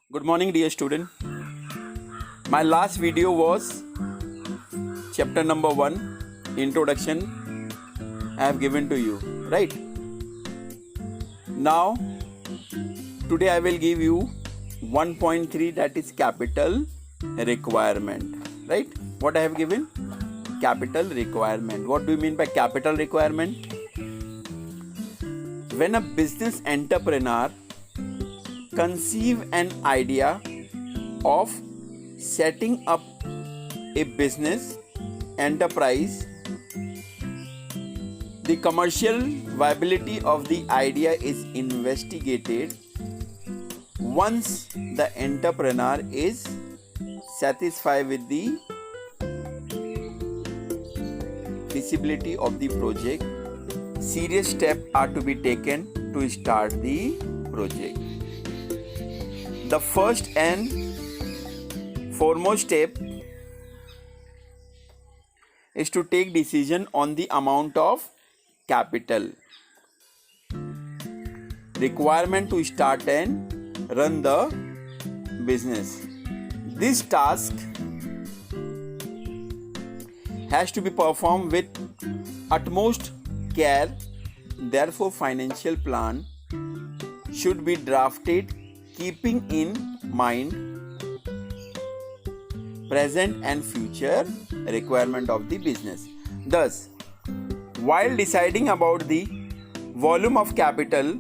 Good morning, dear student. My last video was chapter number 1, introduction. I have given to you, right? Now, today I will give you 1.3, that is capital requirement, right? What I have given? Capital requirement. What do you mean by capital requirement? When a business entrepreneur conceive an idea of setting up a business enterprise, the commercial viability of the idea is investigated. Once the entrepreneur is satisfied with the feasibility of the project, serious steps are to be taken to start the project. The first and foremost step is to take decision on the amount of capital requirement to start and run the business. This task has to be performed with utmost care. Therefore, financial plan should be drafted keeping in mind present and future requirement of the business. Thus, while deciding about the volume of capital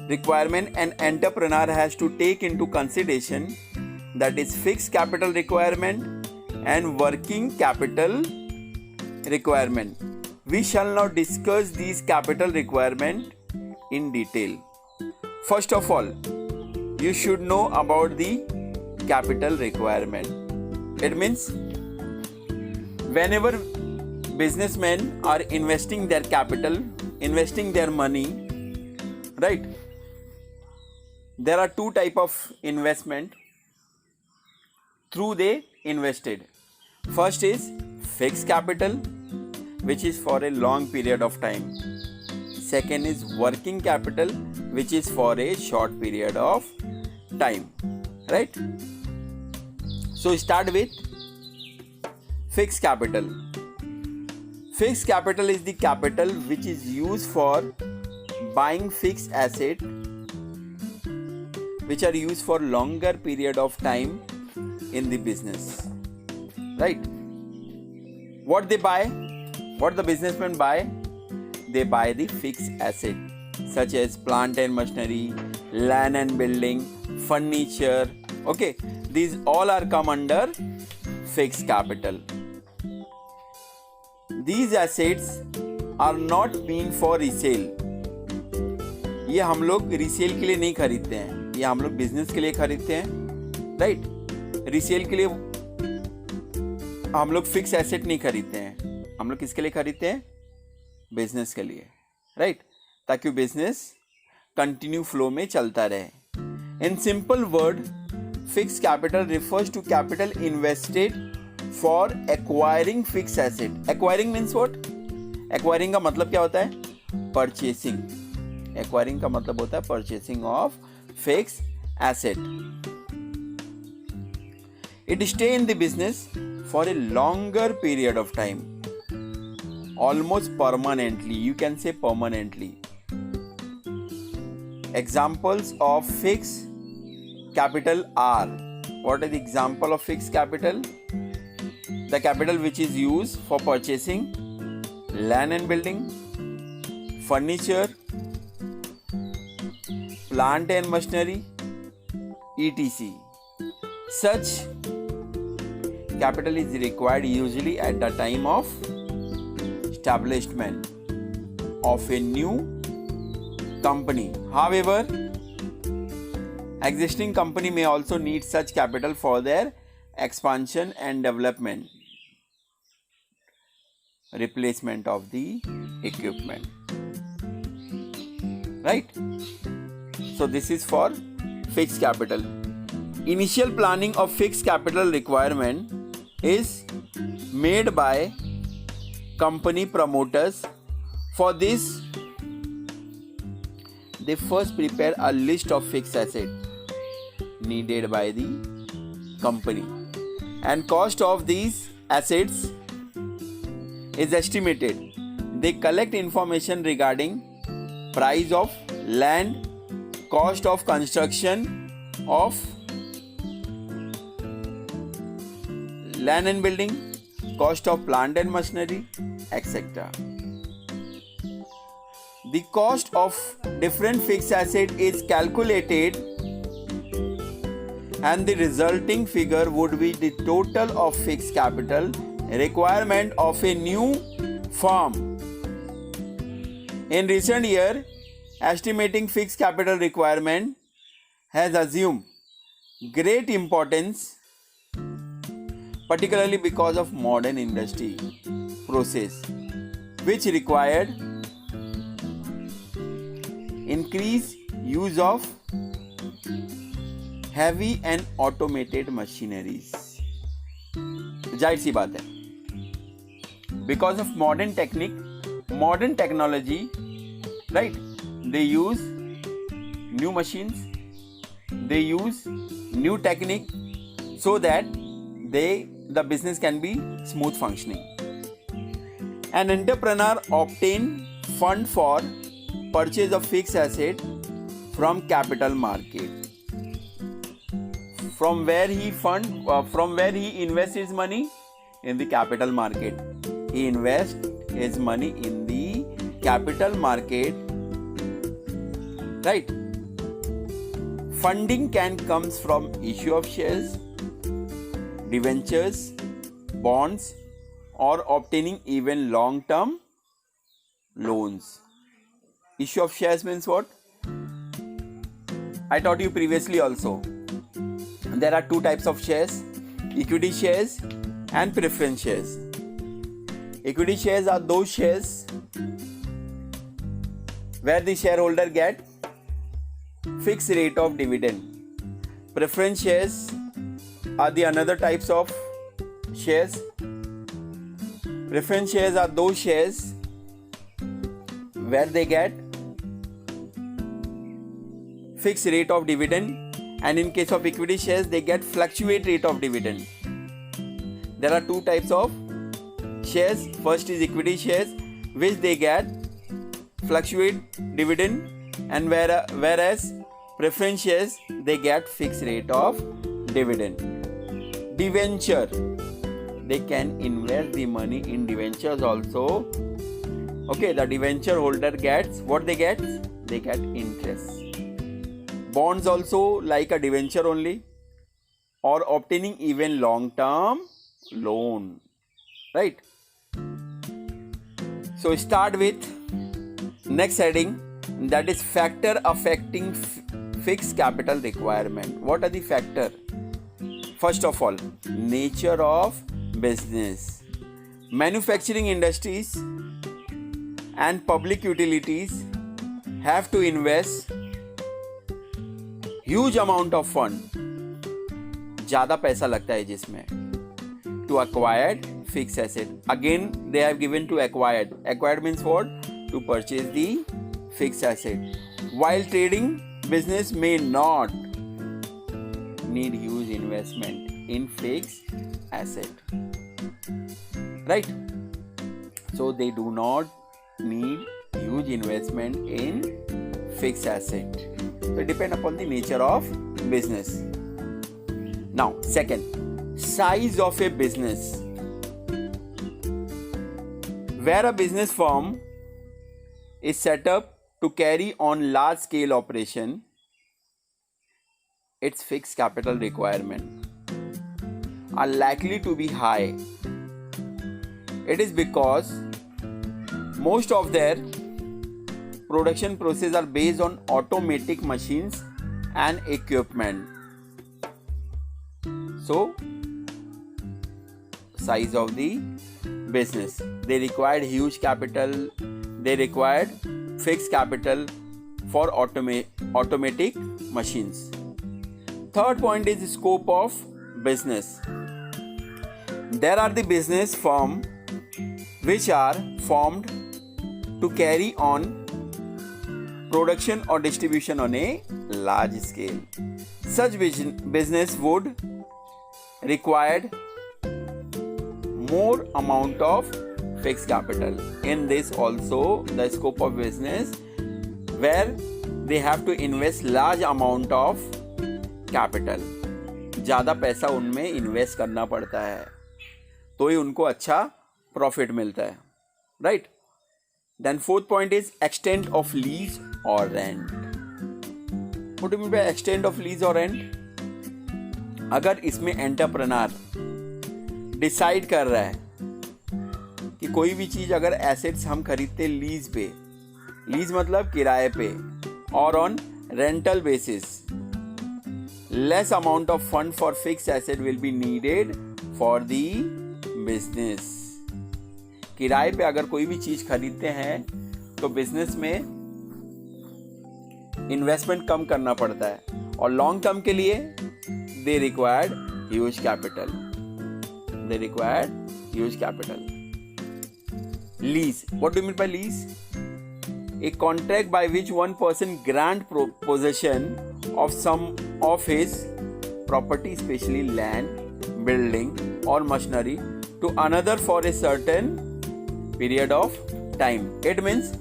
requirement, an entrepreneur has to take into consideration, that is fixed capital requirement and working capital requirement. We shall now discuss these capital requirement in detail. First of all, you should know about the capital requirement. It means whenever businessmen are investing their capital, investing their money, right? There are two type of investment through they invested. First is fixed capital, which is for a long period of time. Second is working capital, which is for a short period of time, right? So start with fixed capital. Fixed capital is the capital which is used for buying fixed assets which are used for longer period of time in the business, right? What they buy, what the businessmen buy, they buy the fixed asset such as plant and machinery, land and building, furniture. Okay, these all are come under fixed capital. These assets are not meant for resale. ये हम लोग resale के लिए नहीं खरीदते हैं, ये हम लोग बिजनेस के लिए खरीदते हैं, राइट? रिसेल के लिए हम लोग फिक्स एसेट नहीं खरीदते हैं, हम लोग किसके लिए खरीदते हैं? बिजनेस के लिए, राइट? ताकि बिजनेस कंटिन्यू फ्लो में चलता रहे. In simple word, fix capital refers to capital invested for acquiring fixed asset. Acquiring means what? Acquiring का मतलब क्या होता है? Purchasing. Acquiring का मतलब होता है purchasing of fixed asset. It stay in the business for a longer period of time. Almost permanently, you can say permanently. Examples of fixed capital are, what is the example of fixed capital? The capital which is used for purchasing land and building, furniture, plant and machinery, etc. Such capital is required usually at the time of establishment of a new company. However, existing company may also need such capital for their expansion and development, replacement of the equipment, right? So this is for fixed capital. Initial planning of fixed capital requirement is made by company promoters. For this, they first prepare a list of fixed assets needed by the company, and cost of these assets is estimated. They collect information regarding price of land, cost of construction of land and building, cost of plant and machinery, etc. The cost of different fixed asset is calculated, and the resulting figure would be the total of fixed capital requirement of a new firm. In recent years, estimating fixed capital requirement has assumed great importance, particularly because of modern industry process, which required increased use of heavy and automated machineries. जाहिर सी बात है, because of modern technology, right? They use new machines, they use new technique, so that the business can be smooth functioning. An entrepreneur obtain fund for purchase of fixed asset from capital market, from where he invests his money in the capital market. He invests his money in the capital market, right? Funding can comes from issue of shares, debentures, bonds, or obtaining even long-term loans. Issue of shares means what? I taught you previously also. There are two types of shares: equity shares and preference shares. Equity shares are those shares where the shareholder get fixed rate of dividend. Preference shares are the another types of shares. Preference shares are those shares where they get fixed rate of dividend, and in case of equity shares they get fluctuate rate of dividend. There are two types of shares. First is equity shares, which they get fluctuate dividend, and whereas preference shares they get fixed rate of dividend. Debenture, they can invest the money in debentures also. Okay, the debenture holder gets what they get? They get interest. Bonds also like a debenture only, or obtaining even long-term loan, right? So start with next heading, that is factor affecting fixed capital requirement. What are the factor? First of all, nature of business. Manufacturing industries and public utilities have to invest huge amount of fund, ज़्यादा पैसा लगता है जिसमें, to acquired fixed asset. Again they have given to acquired. Acquired means what? To purchase the fixed asset. While trading business may not need huge investment in fixed asset, right? So they do not need huge investment in fixed asset. So it depends upon the nature of business. Now, second, size of a business. Where a business firm is set up to carry on large scale operation, its fixed capital requirement are likely to be high. It is because most of their production process are based on automatic machines and equipment. So, size of the business, they required huge capital, they required fixed capital for automatic machines. Third point is scope of business. There are the business firms which are formed to carry on production or distribution on a large scale. Such business would require more amount of fixed capital. In this also the scope of business where they have to invest large amount of capital. ज़्यादा पैसा उनमें invest करना पड़ता है तो ही उनको अच्छा profit मिलता है, right. Then fourth point is extent of lease और rent. What do you mean by extent of lease और रेंट? अगर इसमें एंटरप्रेन्योर डिसाइड कर रहा है कि कोई भी चीज अगर एसेट्स हम खरीदते लीज पे, लीज मतलब किराए पे, और on rental basis, less amount of fund for fix asset will be needed for the business. किराए पे अगर कोई भी चीज खरीदते हैं तो बिजनेस में इन्वेस्टमेंट कम करना पड़ता है और लॉन्ग टर्म के लिए they required huge capital. Lease. What do you mean by lease? A contract by which one person grant possession of some of his property, especially land, building or machinery, to another for a certain period of time. It means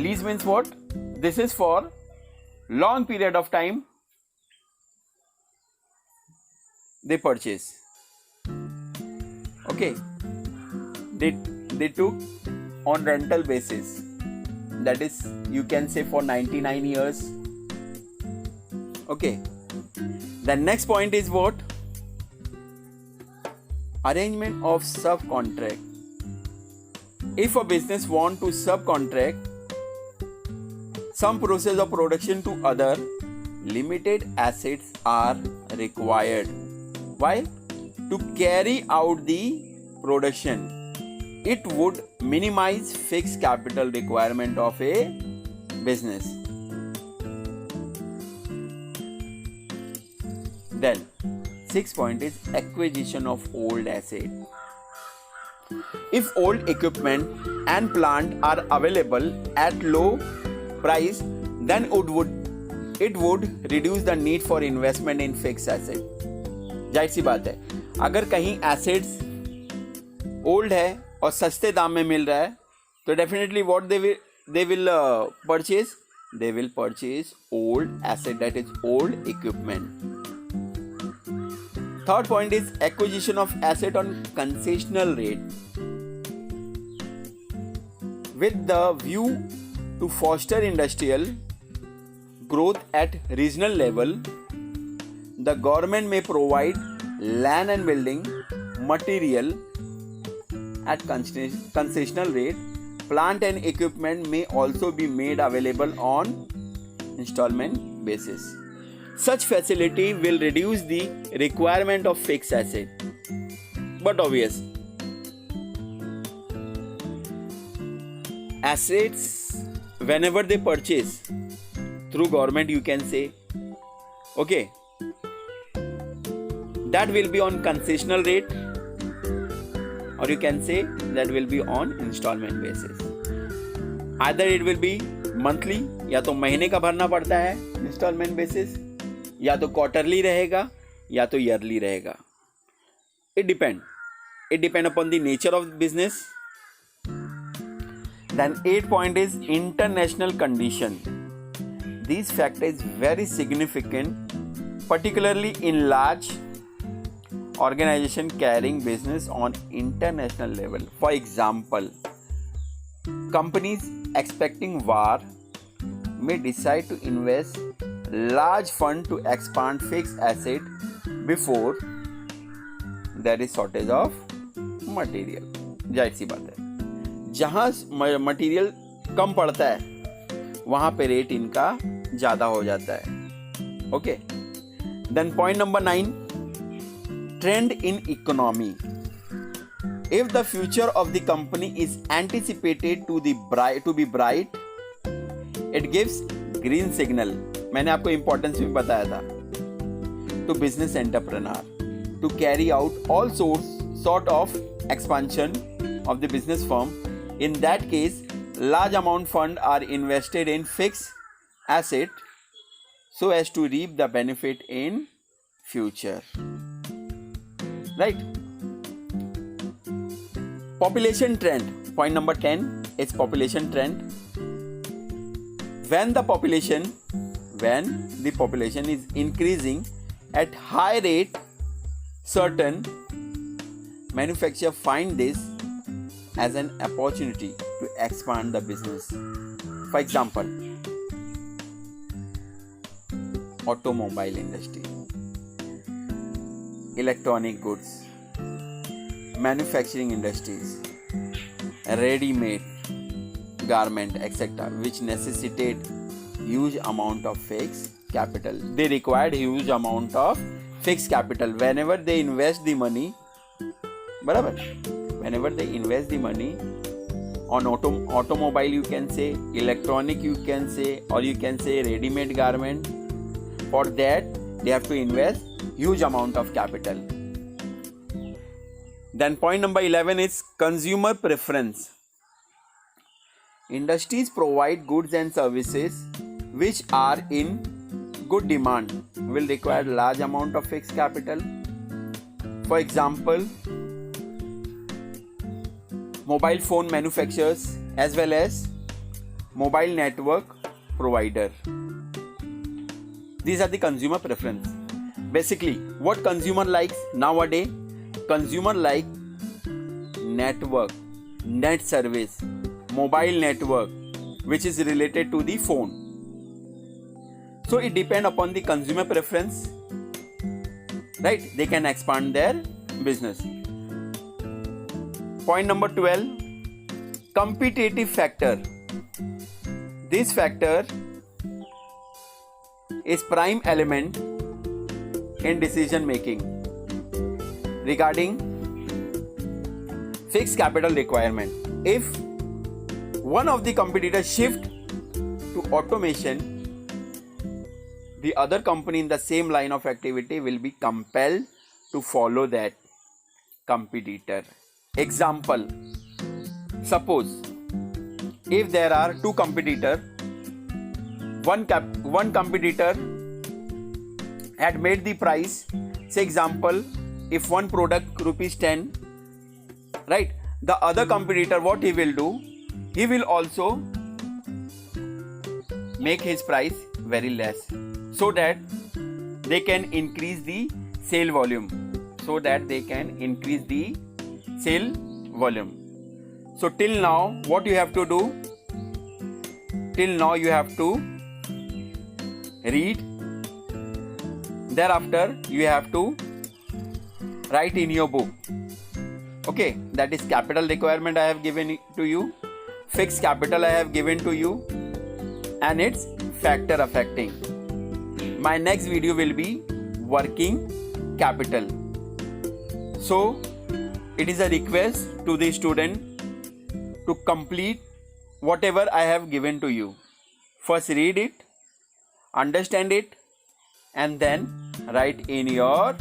lease means what? This is for long period of time they purchase. Okay. They took on rental basis, that is you can say for 99 years. Okay. The next point is what? Arrangement of subcontract. If a business want to subcontract some process of production to other, limited assets are required. Why? To carry out the production. It would minimize fixed capital requirement of a business. Then, sixth point is acquisition of old asset. If old equipment and plant are available at low price, then it would reduce the need for investment in fixed asset. जाहिर सी बात है, अगर कहीं assets old है और सस्ते दाम में मिल रहा है तो definitely what they will purchase old asset, that is old equipment. Third point is acquisition of asset on concessional rate. With the view to foster industrial growth at regional level, the government may provide land and building material at concessional rate. Plant and equipment may also be made available on installment basis. Such facility will reduce the requirement of fixed asset. But obvious, assets whenever they purchase through government, you can say, okay, that will be on concessional rate, or you can say that will be on installment basis. Either it will be monthly, या तो महीने का भरना पड़ता है installment basis, या तो quarterly रहेगा या तो yearly रहेगा. It depend upon the nature of business. Then 8th point is international condition. This factor is very significant, particularly in large organization carrying business on international level. For example, companies expecting war may decide to invest large fund to expand fixed asset before there is shortage of material. जाहिर सी बात है, जहाँ material कम पड़ता है वहाँ पे rate इनका ज़्यादा हो जाता है. Okay. Then point number 9, trend in economy. If the future of the company is anticipated to be bright, it gives green signal. मैंने आपको importance भी बताया था. To business entrepreneur to carry out all sort of expansion of the business firm. In that case, large amount fund are invested in fixed asset so as to reap the benefit in future. Right? Population trend. Point number 10 is population trend. When the population is increasing at high rate, certain manufacturers find this as an opportunity to expand the business. For example, automobile industry, electronic goods, manufacturing industries, ready-made garment, etc., which necessitate huge amount of fixed capital. They required huge amount of fixed capital. Whenever they invest the money, whenever they invest the money on automobile, you can say, electronic, you can say, or you can say ready-made garment. For that, they have to invest huge amount of capital. Then point number 11 is consumer preference. Industries provide goods and services which are in good demand, will require large amount of fixed capital. For example, mobile phone manufacturers as well as mobile network provider. These are the consumer preference. Basically, what consumer likes nowadays? Consumer like network, net service, mobile network, which is related to the phone. So it depends upon the consumer preference, right? They can expand their business. Point number 12, competitive factor. This factor is prime element in decision making regarding fixed capital requirement. If one of the competitors shift to automation, the other company in the same line of activity will be compelled to follow that competitor. Example, suppose if there are two competitors, one competitor had made the price, say example, if one product rupees 10, right, the other competitor, what he will do, he will also make his price very less, so that they can increase the sale volume. So till now, what you have to do? Till now you have to read. Thereafter, you have to write in your book. Okay, that is capital requirement I have given to you, fixed capital I have given to you, and its factor affecting. My next video will be working capital. So, it is a request to the student to complete whatever I have given to you. First read it, understand it, and then write in your